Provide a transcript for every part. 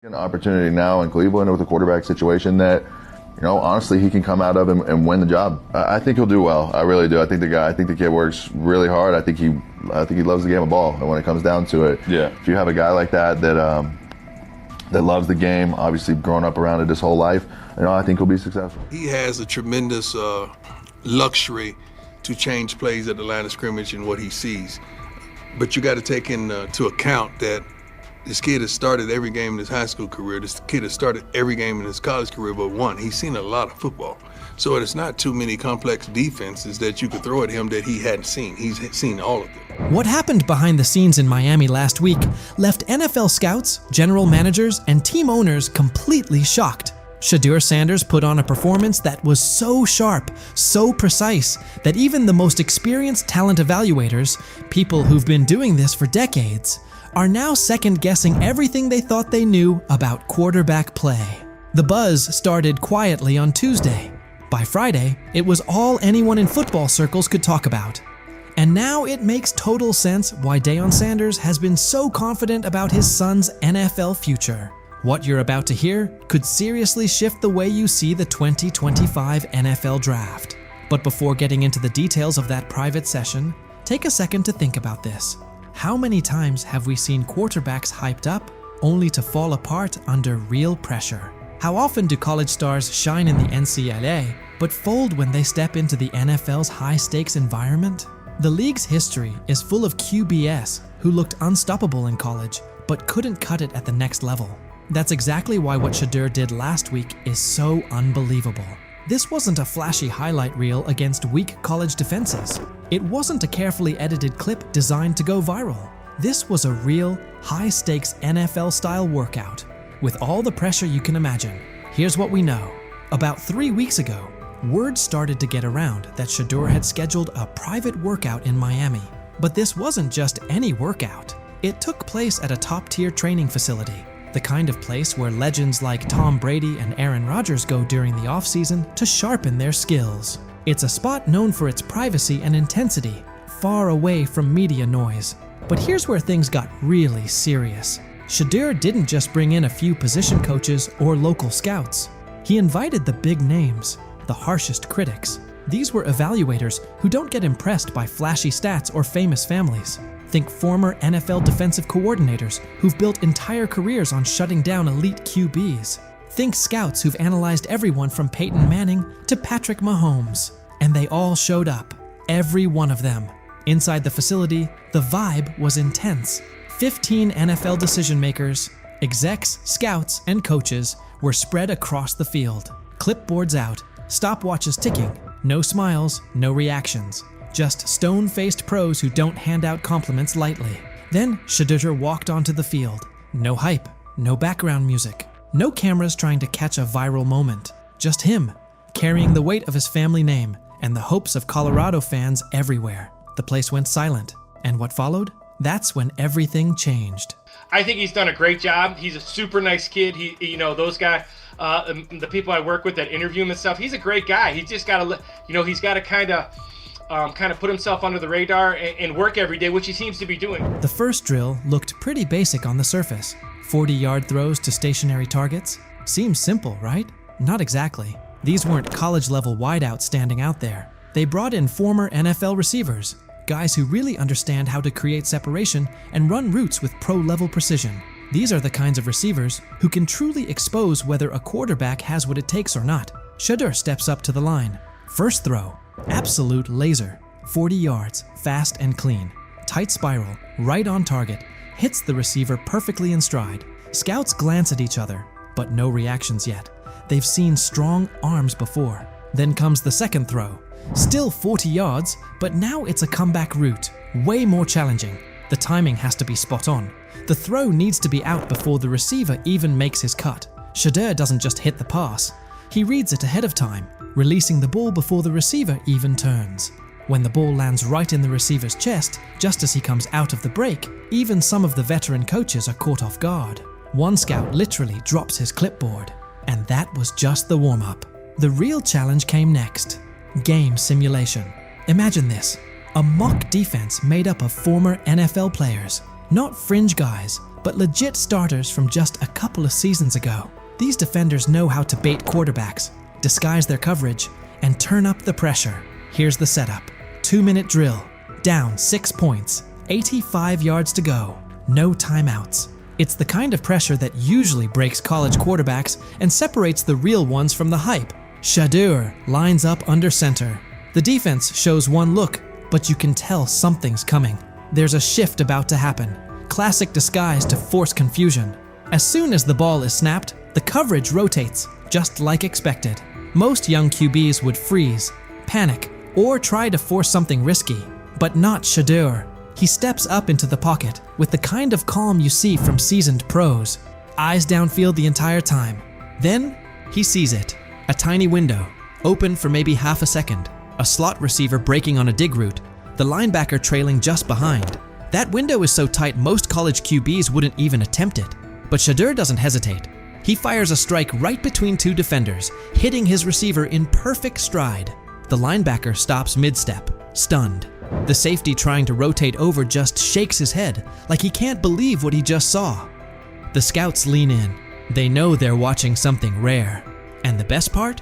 An opportunity now in Cleveland with a quarterback situation that, honestly, he can come out of and win the job. I think he'll do well. I really do. I think the kid works really hard. I think he loves the game of ball. And when it comes down to it, if you have a guy like that loves the game, obviously grown up around it his whole life, I think he'll be successful. He has a tremendous luxury to change plays at the line of scrimmage and what he sees. But you got to take into account that this kid has started every game in his high school career. This kid has started every game in his college career but one. He's seen a lot of football. So it's not too many complex defenses that you could throw at him that he hadn't seen. He's seen all of them. What happened behind the scenes in Miami last week left NFL scouts, general managers, and team owners completely shocked. Shedeur Sanders put on a performance that was so sharp, so precise, that even the most experienced talent evaluators, people who've been doing this for decades, are now second-guessing everything they thought they knew about quarterback play. The buzz started quietly on Tuesday. By Friday, it was all anyone in football circles could talk about. And now it makes total sense why Deion Sanders has been so confident about his son's NFL future. What you're about to hear could seriously shift the way you see the 2025 NFL Draft. But before getting into the details of that private session, take a second to think about this. How many times have we seen quarterbacks hyped up only to fall apart under real pressure? How often do college stars shine in the NCAA but fold when they step into the NFL's high-stakes environment? The league's history is full of QBs who looked unstoppable in college but couldn't cut it at the next level. That's exactly why what Shedeur did last week is so unbelievable. This wasn't a flashy highlight reel against weak college defenses. It wasn't a carefully edited clip designed to go viral. This was a real, high-stakes NFL-style workout, with all the pressure you can imagine. Here's what we know. About 3 weeks ago, word started to get around that Shedeur had scheduled a private workout in Miami. But this wasn't just any workout. It took place at a top-tier training facility, the kind of place where legends like Tom Brady and Aaron Rodgers go during the offseason to sharpen their skills. It's a spot known for its privacy and intensity, far away from media noise. But here's where things got really serious. Shedeur didn't just bring in a few position coaches or local scouts. He invited the big names, the harshest critics. These were evaluators who don't get impressed by flashy stats or famous families. Think former NFL defensive coordinators who've built entire careers on shutting down elite QBs. Think scouts who've analyzed everyone from Peyton Manning to Patrick Mahomes. And they all showed up. Every one of them. Inside the facility, the vibe was intense. 15 NFL decision makers, execs, scouts, and coaches were spread across the field. Clipboards out, stopwatches ticking, no smiles, no reactions. Just stone-faced pros who don't hand out compliments lightly. Then Shedeur walked onto the field. No hype, no background music, no cameras trying to catch a viral moment. Just him, carrying the weight of his family name and the hopes of Colorado fans everywhere. The place went silent. And what followed? That's when everything changed. I think he's done a great job. He's a super nice kid. Those guys, the people I work with that interview him and stuff, he's a great guy. He's just got to, he's got to kind of put himself under the radar and work every day, which he seems to be doing. The first drill looked pretty basic on the surface. 40-yard throws to stationary targets. Seems simple, right? Not exactly. These weren't college-level wideouts standing out there. They brought in former NFL receivers, guys who really understand how to create separation and run routes with pro-level precision. These are the kinds of receivers who can truly expose whether a quarterback has what it takes or not. Shedeur steps up to the line. First throw. Absolute laser. 40 yards, fast and clean. Tight spiral, right on target. Hits the receiver perfectly in stride. Scouts glance at each other, but no reactions yet. They've seen strong arms before. Then comes the second throw. Still 40 yards, but now it's a comeback route. Way more challenging. The timing has to be spot on. The throw needs to be out before the receiver even makes his cut. Shedeur doesn't just hit the pass. He reads it ahead of time, releasing the ball before the receiver even turns. When the ball lands right in the receiver's chest, just as he comes out of the break, even some of the veteran coaches are caught off guard. One scout literally drops his clipboard. And that was just the warm-up. The real challenge came next. Game simulation. Imagine this. A mock defense made up of former NFL players. Not fringe guys, but legit starters from just a couple of seasons ago. These defenders know how to bait quarterbacks, disguise their coverage, and turn up the pressure. Here's the setup. 2-minute drill, down 6 points, 85 yards to go, no timeouts. It's the kind of pressure that usually breaks college quarterbacks and separates the real ones from the hype. Shedeur lines up under center. The defense shows one look, but you can tell something's coming. There's a shift about to happen. Classic disguise to force confusion. As soon as the ball is snapped, the coverage rotates, just like expected. Most young QBs would freeze, panic, or try to force something risky, but not Shedeur. He steps up into the pocket with the kind of calm you see from seasoned pros. Eyes downfield the entire time. Then, he sees it. A tiny window, open for maybe half a second. A slot receiver breaking on a dig route, the linebacker trailing just behind. That window is so tight most college QBs wouldn't even attempt it. But Shedeur doesn't hesitate. He fires a strike right between two defenders, hitting his receiver in perfect stride. The linebacker stops mid-step, stunned. The safety trying to rotate over just shakes his head, like he can't believe what he just saw. The scouts lean in. They know they're watching something rare. And the best part?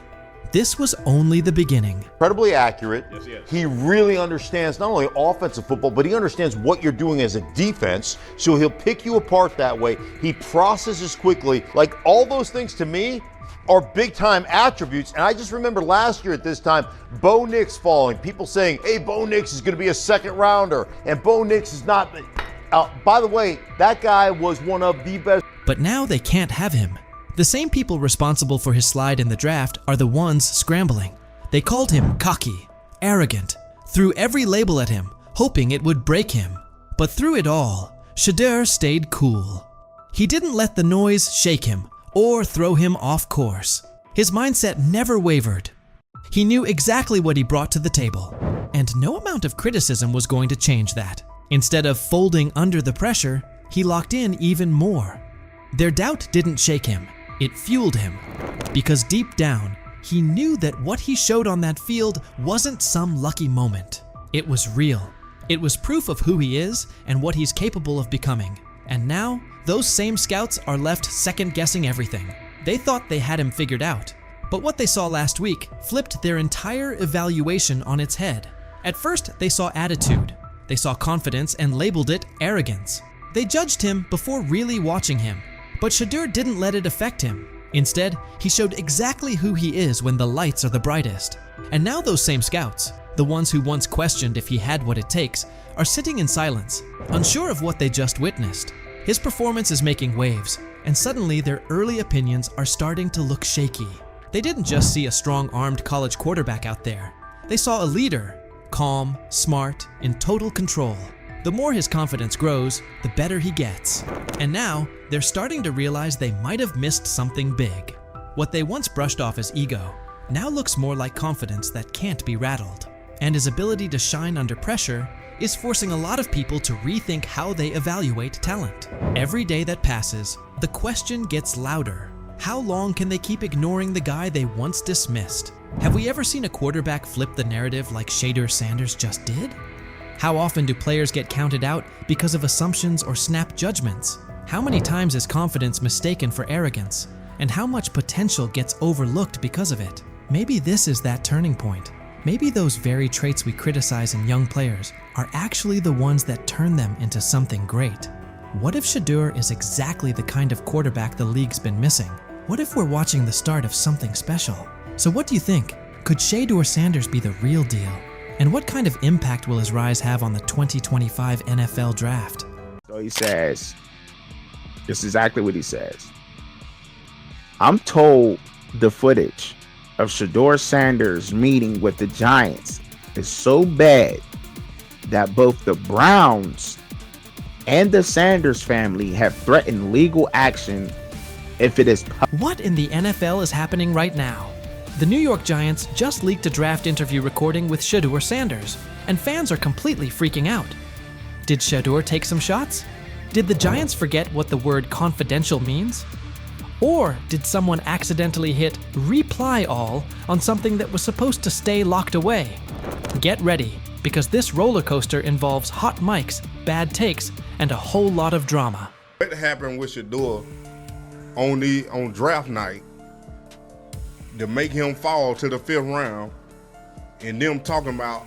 This was only the beginning. Incredibly accurate. Yes. He really understands not only offensive football, but he understands what you're doing as a defense, so he'll pick you apart that way. He processes quickly. Like, all those things to me are big-time attributes. And I just remember last year at this time, Bo Nix falling. People saying, hey, Bo Nix is going to be a second-rounder, and Bo Nix is not. By the way, that guy was one of the best. But now they can't have him. The same people responsible for his slide in the draft are the ones scrambling. They called him cocky, arrogant, threw every label at him, hoping it would break him. But through it all, Shedeur stayed cool. He didn't let the noise shake him or throw him off course. His mindset never wavered. He knew exactly what he brought to the table, and no amount of criticism was going to change that. Instead of folding under the pressure, he locked in even more. Their doubt didn't shake him. It fueled him, because deep down, he knew that what he showed on that field wasn't some lucky moment. It was real. It was proof of who he is and what he's capable of becoming. And now, those same scouts are left second-guessing everything. They thought they had him figured out. But what they saw last week flipped their entire evaluation on its head. At first, they saw attitude. They saw confidence and labeled it arrogance. They judged him before really watching him. But Shedeur didn't let it affect him. Instead, he showed exactly who he is when the lights are the brightest. And now those same scouts, the ones who once questioned if he had what it takes, are sitting in silence, unsure of what they just witnessed. His performance is making waves, and suddenly their early opinions are starting to look shaky. They didn't just see a strong-armed college quarterback out there. They saw a leader, calm, smart, in total control. The more his confidence grows, the better he gets. And now, they're starting to realize they might have missed something big. What they once brushed off as ego now looks more like confidence that can't be rattled. And his ability to shine under pressure is forcing a lot of people to rethink how they evaluate talent. Every day that passes, the question gets louder. How long can they keep ignoring the guy they once dismissed? Have we ever seen a quarterback flip the narrative like Shedeur Sanders just did? How often do players get counted out because of assumptions or snap judgments? How many times is confidence mistaken for arrogance? And how much potential gets overlooked because of it? Maybe this is that turning point. Maybe those very traits we criticize in young players are actually the ones that turn them into something great. What if Shedeur is exactly the kind of quarterback the league's been missing? What if we're watching the start of something special? So what do you think? Could Shedeur Sanders be the real deal? And what kind of impact will his rise have on the 2025 NFL Draft? So he says, this is exactly what he says. I'm told the footage of Shedeur Sanders meeting with the Giants is so bad that both the Browns and the Sanders family have threatened legal action if it is What in the NFL is happening right now? The New York Giants just leaked a draft interview recording with Shedeur Sanders, and fans are completely freaking out. Did Shedeur take some shots? Did the Giants forget what the word confidential means? Or did someone accidentally hit reply all on something that was supposed to stay locked away? Get ready, because this roller coaster involves hot mics, bad takes, and a whole lot of drama. What happened with Shedeur on draft night to make him fall to the 5th round, and them talking about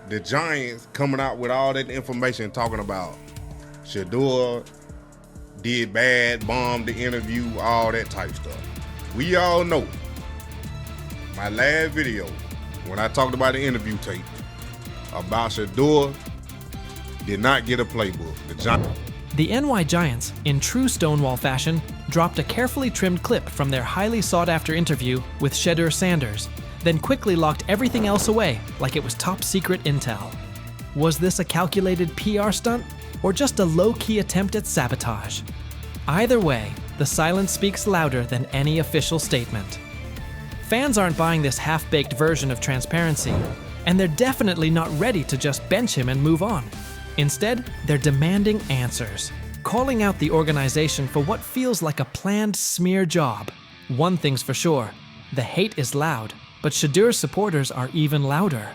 the Giants coming out with all that information talking about Shedeur did bad, bombed the interview, all that type stuff. We all know my last video when I talked about the interview tape about Shedeur did not get a playbook. The NY Giants, in true Stonewall fashion, dropped a carefully trimmed clip from their highly sought-after interview with Shedeur Sanders, then quickly locked everything else away like it was top-secret intel. Was this a calculated PR stunt, or just a low-key attempt at sabotage? Either way, the silence speaks louder than any official statement. Fans aren't buying this half-baked version of transparency, and they're definitely not ready to just bench him and move on. Instead, they're demanding answers, calling out the organization for what feels like a planned smear job. One thing's for sure, the hate is loud, but Shedeur's supporters are even louder.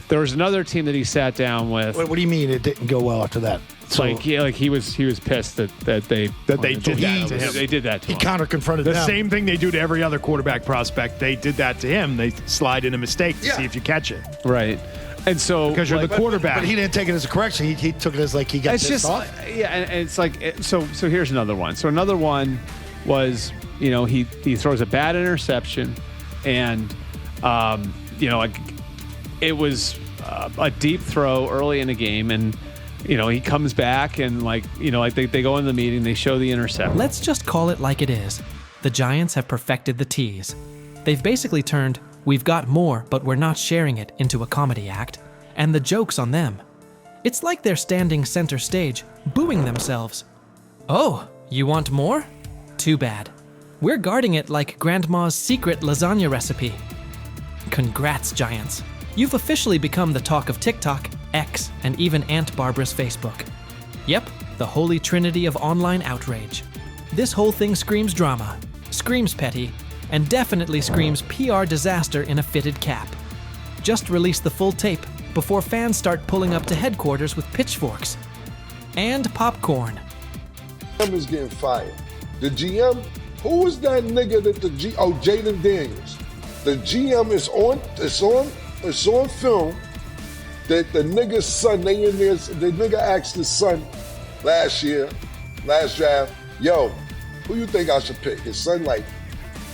There was another team that he sat down with. What do you mean it didn't go well after that? So, he was pissed that they did that to him. They did that to him. He counter-confronted them. The same thing they do to every other quarterback prospect. They did that to him. They slide in a mistake to see if you catch it. Right. And so because you're the quarterback. But he didn't take it as a correction. He took it as like he got pissed off. Yeah, and it's like so here's another one. So another one was, he throws a bad interception, and it was a deep throw early in the game, and he comes back and they go in the meeting, they show the interception. Let's just call it like it is. The Giants have perfected the tease. They've basically turned "we've got more, but we're not sharing it" into a comedy act, and the joke's on them. It's like they're standing center stage, booing themselves. Oh, you want more? Too bad. We're guarding it like Grandma's secret lasagna recipe. Congrats, Giants. You've officially become the talk of TikTok, X, and even Aunt Barbara's Facebook. Yep, the holy trinity of online outrage. This whole thing screams drama, screams petty, and definitely screams PR disaster in a fitted cap. Just release the full tape before fans start pulling up to headquarters with pitchforks. And popcorn. GM is getting fired. The GM, who was that nigga that Jaden Daniels. The GM is on film that the nigga's son, the nigga asked his son last draft, yo, who you think I should pick? His son like,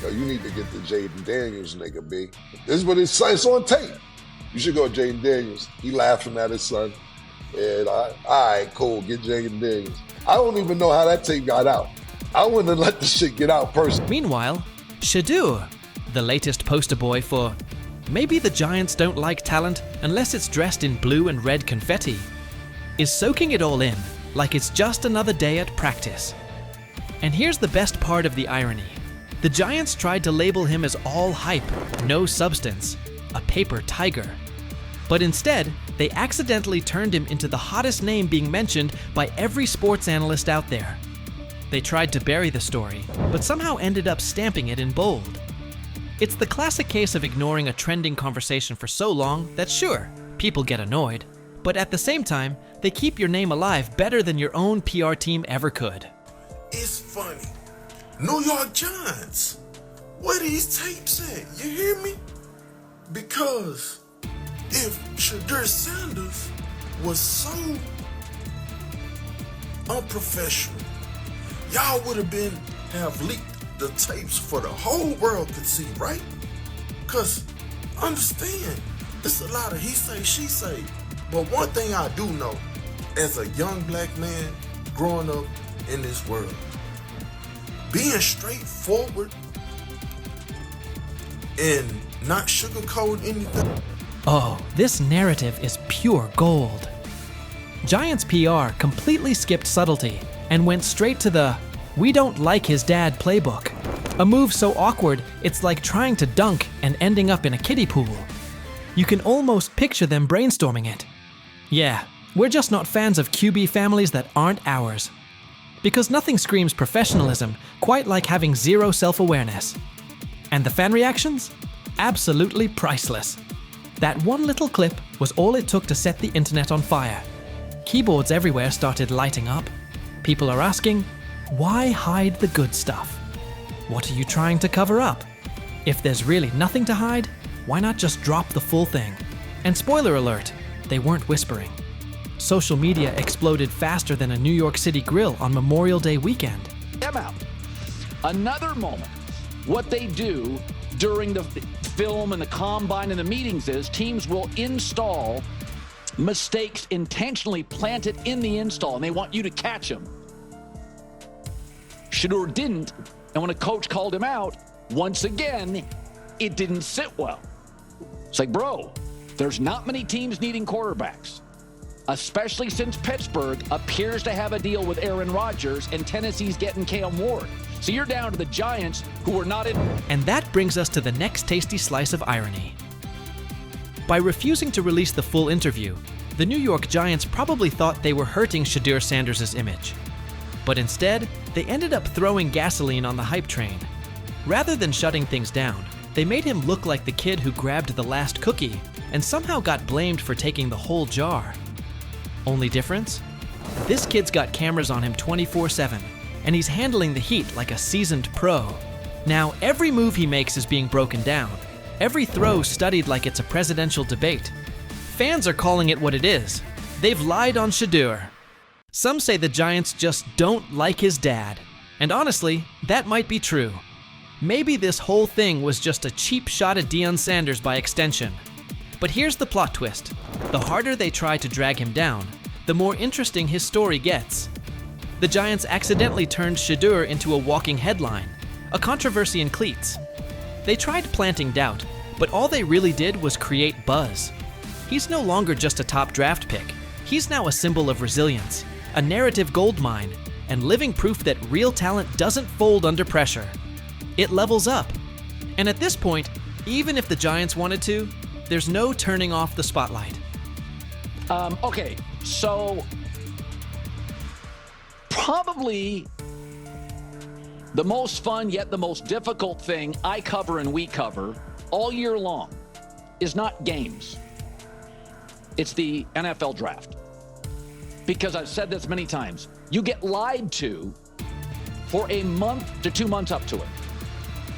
yo, you need to get the Jaden Daniels nigga, B. This is what his son, it's on tape. You should go Jaden Daniels. He laughing at his son. And all right, cool, get Jaden Daniels. I don't even know how that tape got out. I wouldn't have let the shit get out personally. Meanwhile, Shedeur, the latest poster boy for maybe the Giants don't like talent unless it's dressed in blue and red confetti, is soaking it all in like it's just another day at practice. And here's the best part of the irony. The Giants tried to label him as all hype, no substance, a paper tiger. But instead, they accidentally turned him into the hottest name being mentioned by every sports analyst out there. They tried to bury the story, but somehow ended up stamping it in bold. It's the classic case of ignoring a trending conversation for so long that sure, people get annoyed, but at the same time, they keep your name alive better than your own PR team ever could. It's funny. New York Giants, where these tapes at? You hear me? Because if Shedeur Sanders was so unprofessional, y'all would have leaked the tapes for the whole world could see, right? Cause understand, it's a lot of he say, she say. But one thing I do know, as a young black man growing up in this world, being straightforward and not sugarcoat anything. Oh, this narrative is pure gold. Giants PR completely skipped subtlety and went straight to the "we don't like his dad" playbook. A move so awkward, it's like trying to dunk and ending up in a kiddie pool. You can almost picture them brainstorming it. Yeah, we're just not fans of QB families that aren't ours. Because nothing screams professionalism quite like having zero self-awareness. And the fan reactions? Absolutely priceless. That one little clip was all it took to set the internet on fire. Keyboards everywhere started lighting up. People are asking, Why hide the good stuff? What are you trying to cover up? If there's really nothing to hide, why not just drop the full thing? And spoiler alert, they weren't whispering. Social media exploded faster than a New York City grill on Memorial Day weekend. Them out. Another moment. What they do during the film and the combine and the meetings is teams will install mistakes intentionally planted in the install, and they want you to catch them. Shedeur didn't, and when a coach called him out, once again, it didn't sit well. It's like, bro, there's not many teams needing quarterbacks, especially since Pittsburgh appears to have a deal with Aaron Rodgers and Tennessee's getting Cam Ward. So you're down to the Giants, who are not in. And that brings us to the next tasty slice of irony. By refusing to release the full interview, the New York Giants probably thought they were hurting Shedeur Sanders' image. But instead, they ended up throwing gasoline on the hype train. Rather than shutting things down, they made him look like the kid who grabbed the last cookie and somehow got blamed for taking the whole jar. Only difference? This kid's got cameras on him 24/7, and he's handling the heat like a seasoned pro. Now, every move he makes is being broken down, every throw studied like it's a presidential debate. Fans are calling it what it is. They've lied on Shedeur. Some say the Giants just don't like his dad. And honestly, that might be true. Maybe this whole thing was just a cheap shot at Deion Sanders by extension. But here's the plot twist. The harder they try to drag him down, the more interesting his story gets. The Giants accidentally turned Shedeur into a walking headline, a controversy in cleats. They tried planting doubt, but all they really did was create buzz. He's no longer just a top draft pick. He's now a symbol of resilience, a narrative goldmine, and living proof that real talent doesn't fold under pressure. It levels up. And at this point, even if the Giants wanted to, there's no turning off the spotlight. Okay, so probably the most fun yet the most difficult thing I cover and we cover all year long is not games. It's the NFL draft. Because I've said this many times, you get lied to for a month to 2 months up to it.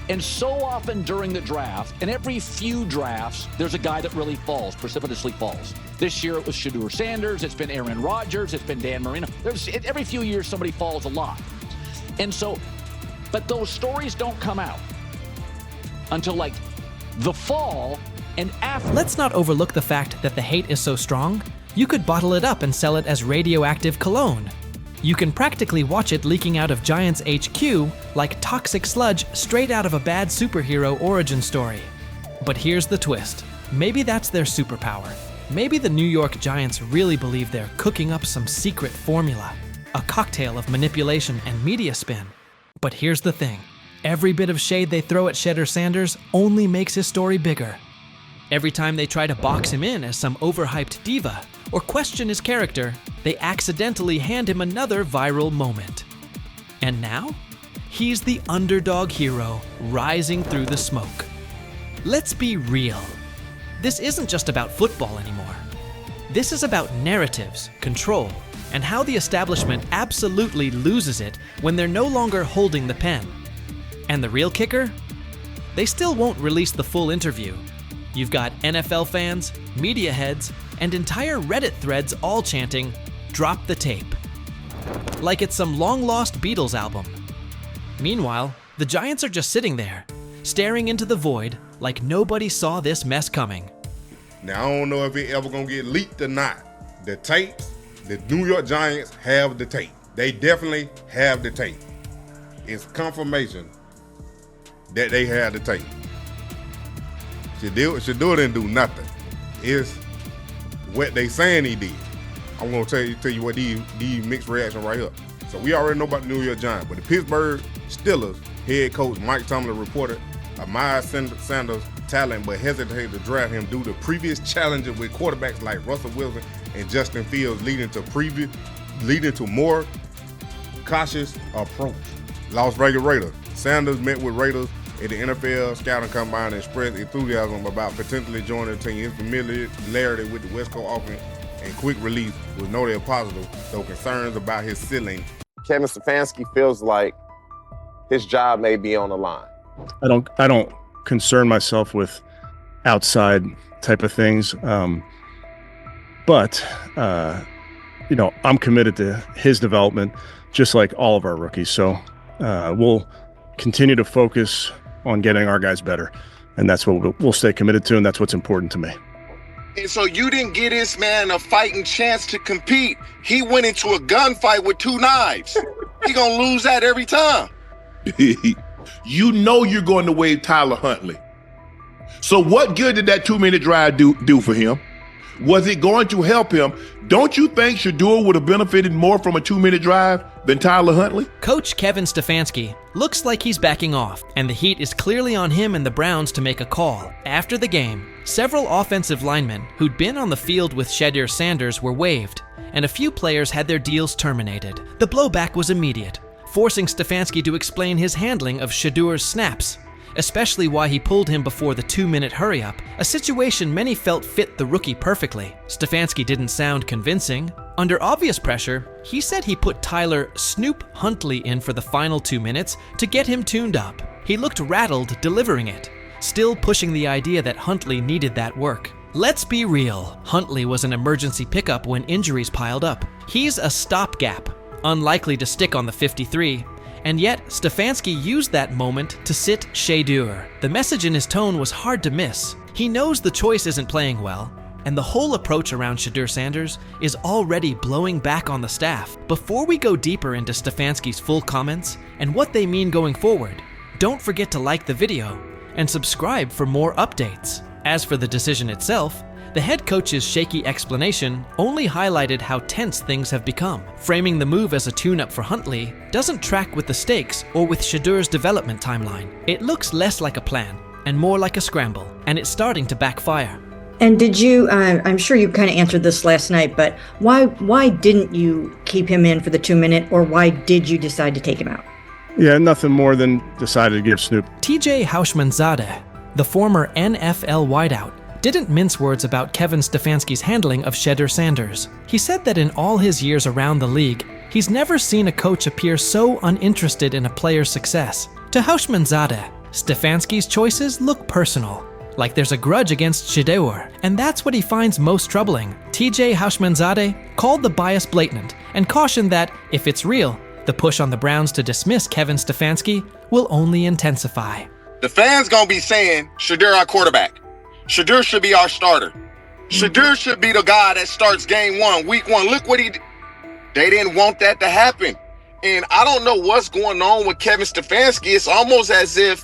And so often during the draft, and every few drafts, there's a guy that really falls, precipitously falls. This year it was Shedeur Sanders, it's been Aaron Rodgers, it's been Dan Marino. Every few years somebody falls a lot. And so, but those stories don't come out until like the fall and after. Let's not overlook the fact that the hate is so strong, you could bottle it up and sell it as radioactive cologne. You can practically watch it leaking out of Giants HQ like toxic sludge straight out of a bad superhero origin story. But here's the twist. Maybe that's their superpower. Maybe the New York Giants really believe they're cooking up some secret formula, a cocktail of manipulation and media spin. But here's the thing. Every bit of shade they throw at Shedeur Sanders only makes his story bigger. Every time they try to box him in as some overhyped diva or question his character, they accidentally hand him another viral moment. And now, he's the underdog hero rising through the smoke. Let's be real. This isn't just about football anymore. This is about narratives, control, and how the establishment absolutely loses it when they're no longer holding the pen. And the real kicker? They still won't release the full interview. You've got NFL fans, media heads, and entire Reddit threads all chanting, "Drop the tape." Like it's some long-lost Beatles album. Meanwhile, the Giants are just sitting there, staring into the void like nobody saw this mess coming. Now, I don't know if it ever gonna get leaked or not. The tapes, the New York Giants have the tape. They definitely have the tape. It's confirmation that they have the tape. Shedeur didn't do nothing. It's what they saying he did. I'm gonna tell you what these mixed reaction right here. So we already know about the New York Giants, but the Pittsburgh Steelers head coach Mike Tomlin reported Miles Sanders' talent, but hesitated to draft him due to previous challenges with quarterbacks like Russell Wilson and Justin Fields, leading to more cautious approach. Las Vegas Raiders. Sanders met with Raiders at the NFL Scouting Combine and expressed enthusiasm about potentially joining the team. His familiarity with the West Coast offense and quick release was noted positive, though concerns about his ceiling Kevin Stefanski feels like his job may be on the line? I don't concern myself with outside type of things. But I'm committed to his development, just like all of our rookies. So we'll continue to focus on getting our guys better. And that's what we'll stay committed to, and that's what's important to me. And so you didn't give this man a fighting chance to compete. He went into a gunfight with 2 knives. He gonna lose that every time. You know you're going to waive Tyler Huntley. So what good did that 2-minute drive do for him? Was it going to help him? Don't you think Shedeur would have benefited more from a 2-minute drive than Tyler Huntley? Coach Kevin Stefanski looks like he's backing off, and the heat is clearly on him and the Browns to make a call. After the game, several offensive linemen who'd been on the field with Shedeur Sanders were waived, and a few players had their deals terminated. The blowback was immediate, forcing Stefanski to explain his handling of Shedeur's snaps, especially why he pulled him before the 2-minute hurry-up, a situation many felt fit the rookie perfectly. Stefanski didn't sound convincing. Under obvious pressure, he said he put Tyler Snoop Huntley in for the final 2 minutes to get him tuned up. He looked rattled delivering it, still pushing the idea that Huntley needed that work. Let's be real, Huntley was an emergency pickup when injuries piled up. He's a stopgap, unlikely to stick on the 53, and yet Stefanski used that moment to sit Shedeur. The message in his tone was hard to miss. He knows the choice isn't playing well, and the whole approach around Shedeur Sanders is already blowing back on the staff. Before we go deeper into Stefanski's full comments and what they mean going forward, don't forget to like the video and subscribe for more updates. As for the decision itself, the head coach's shaky explanation only highlighted how tense things have become. Framing the move as a tune-up for Huntley doesn't track with the stakes or with Shedeur's development timeline. It looks less like a plan and more like a scramble, and it's starting to backfire. And did you, I'm sure you kind of answered this last night, but why didn't you keep him in for the 2-minute, or why did you decide to take him out? Yeah, nothing more than decided to give Snoop. TJ Houshmandzadeh, the former NFL wideout, didn't mince words about Kevin Stefanski's handling of Shedeur Sanders. He said that in all his years around the league, he's never seen a coach appear so uninterested in a player's success. To Houshmandzadeh, Stefanski's choices look personal, like there's a grudge against Shedeur, and that's what he finds most troubling. TJ Houshmandzadeh called the bias blatant and cautioned that, if it's real, the push on the Browns to dismiss Kevin Stefanski will only intensify. The fans gonna be saying, Shedeur our quarterback. Shedeur should be our starter. Shedeur should be the guy that starts game 1, week 1. Look what he did. They didn't want that to happen. And I don't know what's going on with Kevin Stefanski. It's almost as if,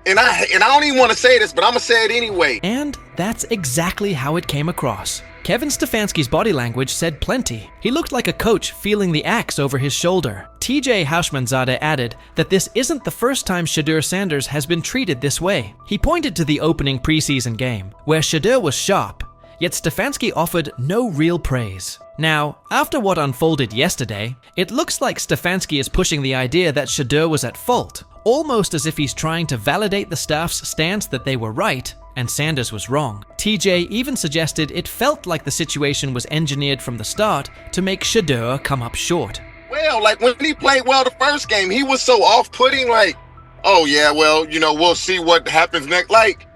and I don't even want to say this, but I'm going to say it anyway. And that's exactly how it came across. Kevin Stefanski's body language said plenty. He looked like a coach feeling the axe over his shoulder. TJ Houshmandzadeh added that this isn't the first time Shedeur Sanders has been treated this way. He pointed to the opening preseason game, where Shedeur was sharp, yet Stefanski offered no real praise. Now, after what unfolded yesterday, it looks like Stefanski is pushing the idea that Shedeur was at fault, almost as if he's trying to validate the staff's stance that they were right and Sanders was wrong. TJ even suggested it felt like the situation was engineered from the start to make Shedeur come up short. Well, like when he played well the first game, he was so off-putting, like, oh yeah, well, we'll see what happens next. Like,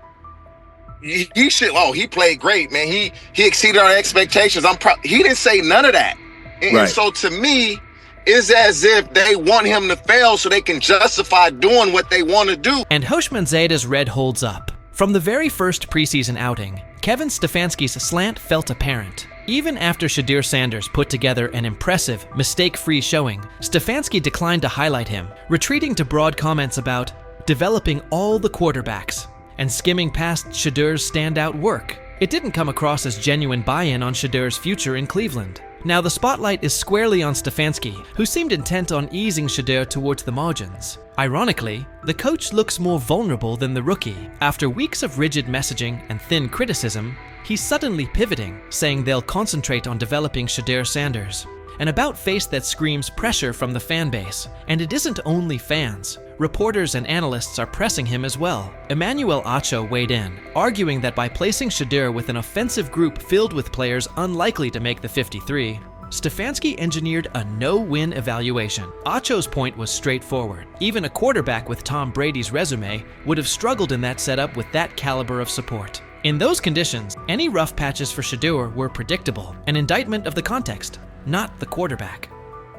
he should, he played great, man. He exceeded our expectations. He didn't say none of that. And so to me, it's as if they want him to fail so they can justify doing what they want to do. And Houshmandzadeh's red holds up. From the very first preseason outing, Kevin Stefanski's slant felt apparent. Even after Shedeur Sanders put together an impressive, mistake-free showing, Stefanski declined to highlight him, retreating to broad comments about developing all the quarterbacks and skimming past Shedeur's standout work. It didn't come across as genuine buy-in on Shedeur's future in Cleveland. Now the spotlight is squarely on Stefanski, who seemed intent on easing Shedeur towards the margins. Ironically, the coach looks more vulnerable than the rookie. After weeks of rigid messaging and thin criticism, he's suddenly pivoting, saying they'll concentrate on developing Shedeur Sanders. An about-face that screams pressure from the fan base. And it isn't only fans. Reporters and analysts are pressing him as well. Emmanuel Acho weighed in, arguing that by placing Shedeur with an offensive group filled with players unlikely to make the 53, Stefanski engineered a no-win evaluation. Acho's point was straightforward. Even a quarterback with Tom Brady's resume would have struggled in that setup with that caliber of support. In those conditions, any rough patches for Shedeur were predictable, an indictment of the context, not the quarterback.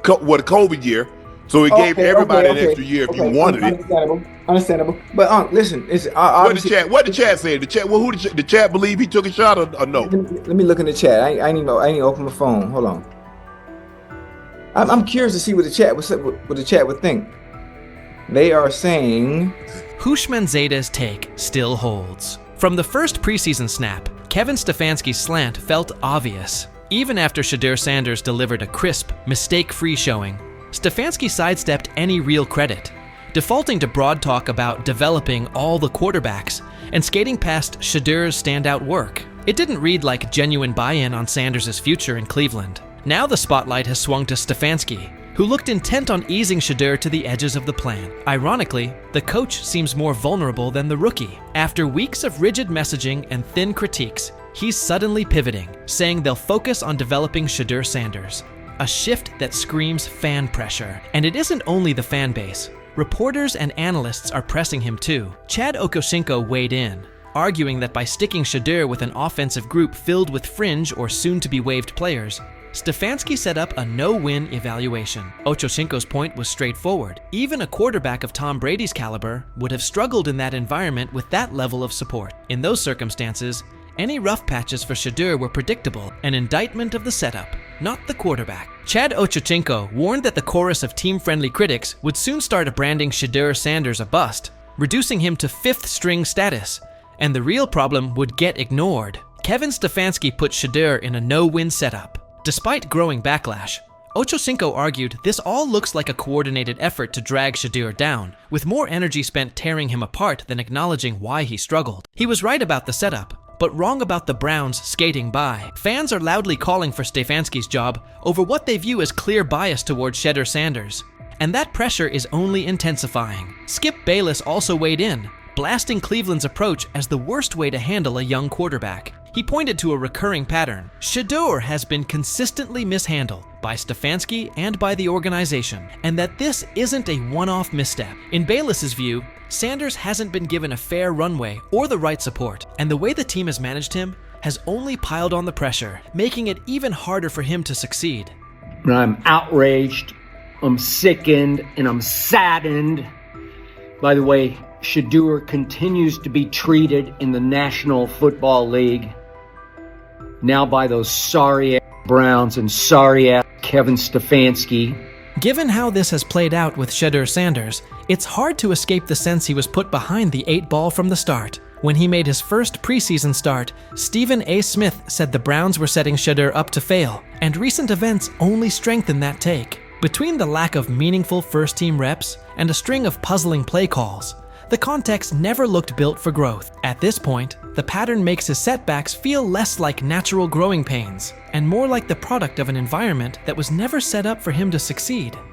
The COVID year, so he gave everybody an extra year if you wanted it. Understandable. But listen, it's what the chat said. The chat believe he took a shot or no? Let me look in the chat. I ain't even open my phone. Hold on. I'm curious to see what the chat would think. They are saying Hushmanzade's take still holds. From the first preseason snap, Kevin Stefanski's slant felt obvious. Even after Shedeur Sanders delivered a crisp, mistake-free showing, Stefanski sidestepped any real credit, defaulting to broad talk about developing all the quarterbacks and skating past Shedeur's standout work. It didn't read like genuine buy-in on Sanders' future in Cleveland. Now the spotlight has swung to Stefanski, who looked intent on easing Shedeur to the edges of the plan. Ironically, the coach seems more vulnerable than the rookie. After weeks of rigid messaging and thin critiques, he's suddenly pivoting, saying they'll focus on developing Shedeur Sanders. A shift that screams fan pressure. And it isn't only the fan base. Reporters and analysts are pressing him too. Chad Okosinko weighed in, arguing that by sticking Shedeur with an offensive group filled with fringe or soon-to-be-waived players, Stefanski set up a no-win evaluation. Ochocinco's point was straightforward. Even a quarterback of Tom Brady's caliber would have struggled in that environment with that level of support. In those circumstances, any rough patches for Shedeur were predictable, an indictment of the setup, not the quarterback. Chad Ochocinco warned that the chorus of team-friendly critics would soon start branding Shedeur Sanders a bust, reducing him to fifth-string status, and the real problem would get ignored. Kevin Stefanski put Shedeur in a no-win setup. Despite growing backlash, Ochocinco argued this all looks like a coordinated effort to drag Shedeur down, with more energy spent tearing him apart than acknowledging why he struggled. He was right about the setup, but wrong about the Browns skating by. Fans are loudly calling for Stefanski's job over what they view as clear bias towards Shedeur Sanders, and that pressure is only intensifying. Skip Bayless also weighed in, blasting Cleveland's approach as the worst way to handle a young quarterback. He pointed to a recurring pattern. Shedeur has been consistently mishandled by Stefanski and by the organization, and that this isn't a one-off misstep. In Bayless's view, Sanders hasn't been given a fair runway or the right support, and the way the team has managed him has only piled on the pressure, making it even harder for him to succeed. I'm outraged, I'm sickened, and I'm saddened by the way Shedeur continues to be treated in the National Football League, now by those sorry-ass Browns and sorry-ass Kevin Stefanski. Given how this has played out with Shedeur Sanders, it's hard to escape the sense he was put behind the 8-ball from the start. When he made his first preseason start, Stephen A. Smith said the Browns were setting Shedeur up to fail, and recent events only strengthen that take. Between the lack of meaningful first-team reps and a string of puzzling play calls, the context never looked built for growth. At this point, the pattern makes his setbacks feel less like natural growing pains and more like the product of an environment that was never set up for him to succeed.